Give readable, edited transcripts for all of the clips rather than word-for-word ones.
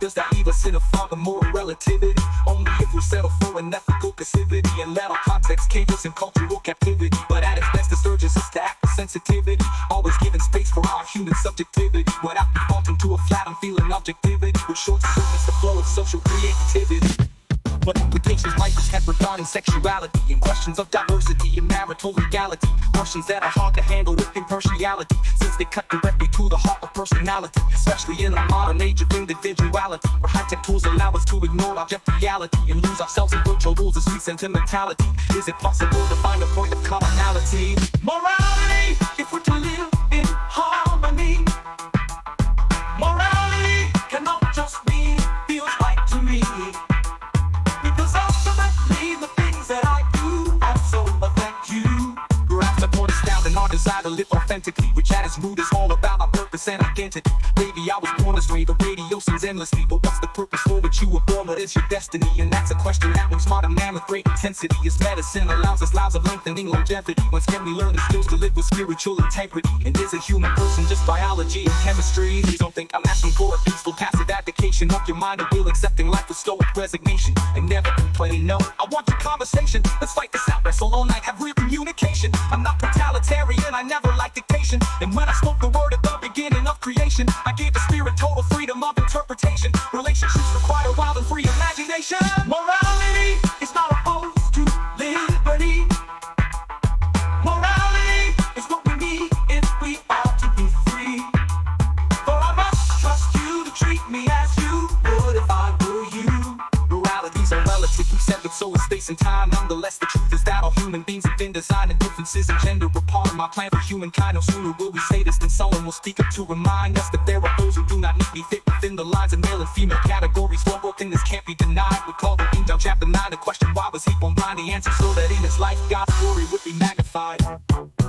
does that leave us in a fog of moral relativity? Only if we settle for an ethical passivity and let our context cage us in cultural captivity. But at its best, it urges us to act with sensitivity, always giving space for our human subjectivity, without defaulting to a flat unfeeling objectivity, which short-circuits the flow of social creativity. But implications like this have regarding sexuality and questions of diversity and marital legality, questions that are hard to handle with impartiality, since they cut directly to the heart of personality, especially in a modern age of individuality, where high-tech tools allow us to ignore objectivity and lose ourselves in virtual rules of sweet sentimentality. Is it possible to find a point of commonality? Morality, if we're to live in harmony. Morality cannot just mean feels right to me. Because ultimately the things that I do also affect you. Perhaps the point is found in our desire to live authentically, which at its root is all about our purpose and identity. Maybe I was born this way, the radio sings endlessly, but what's the purpose for which you were born? What is your destiny? And that's a question that moves modern man with great intensity. As medicine allows us lives of lengthening longevity, once can we learn the skills to live with spiritual integrity? And is a human person just biology and chemistry? Please don't think I'm asking for a peaceful passive abdication of your mind and will, accepting life with stoic resignation and never complain. No, I want your conversation. Let's fight this out, wrestle all night, have real communication. I'm not totalitarian, I never like dictation. And when I spoke the word at the beginning of creation, I gave the spirit total freedom of interpretation. Relationships require wild and free imagination. Morality is not opposed to liberty. Morality is what we need if we are to be free. For I must trust you to treat me as you would if I were you. Moralities are relative, we said, but so is space and time. Nonetheless, the truth is that all human beings have been designed, and differences in gender are part of my plan for humankind. No sooner will we say this than someone will speak up to remind us that there are those who do not neatly fit within the lines of male and female categories. One more thing this can't be denied. We call the Angel chapter 9 the question, why was he born blind? The answer, so that in his life God's glory would be magnified.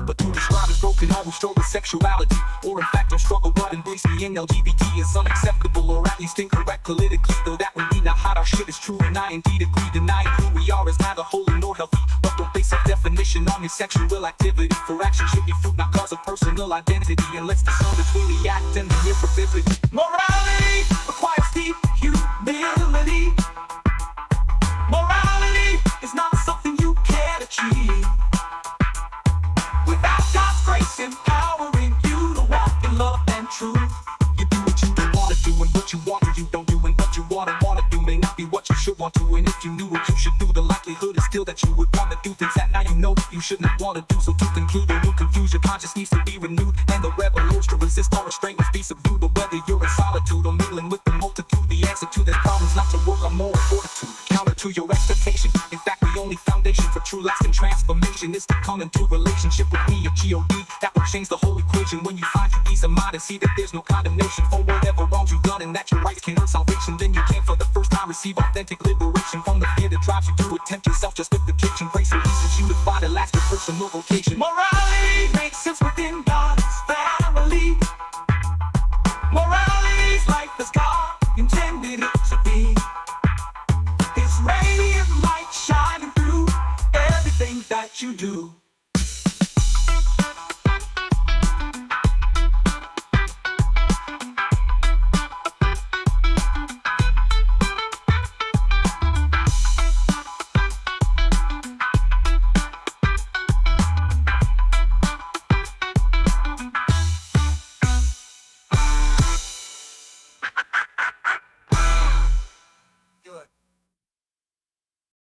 But to describe as broken all who struggle with sexuality, or in fact don't struggle but embrace the LGBT, is unacceptable, or at least incorrect politically. Though that we need not hide our shit is true, and I indeed agree. Denying who we are is neither holy nor healthy. But don't base a definition on your sexual activity, for action should be fruit, not cause of personal identity. And let's discern between the act and the improvisity. Morality requires deep humility. Morality is not something you can achieve without God's grace empowering you to walk in love and truth. You do what you don't want to do, and what you want to you don't do, and what you want to do may not be what you should want to. And if you knew what you should do, the likelihood is still that you would want to do things that now you know that you should not want to do. So to conclude, or will confuse, your conscience needs to be renewed, and the rebel urge to resist all restraint must be subdued. But whether you're in solitude or mingling with the multitude, the answer to this problem is not to work on moral fortitude, counter to your expectation. In fact, the only foundation for true lasting transformation is to come into relationship with me, your G.O.D. That will change the whole equation when you find your peace of mind and see that there's no condemnation for whatever wrongs you've done, and that your rights can earn salvation. Then you can for the first time receive authentic liberation from the fear that drives you to attempt your self-justification. Grace releases you to find a lasting personal vocation. Morality makes sense within God's family. Morality is life as God intended it to be. It's radiant light shining through everything that you do.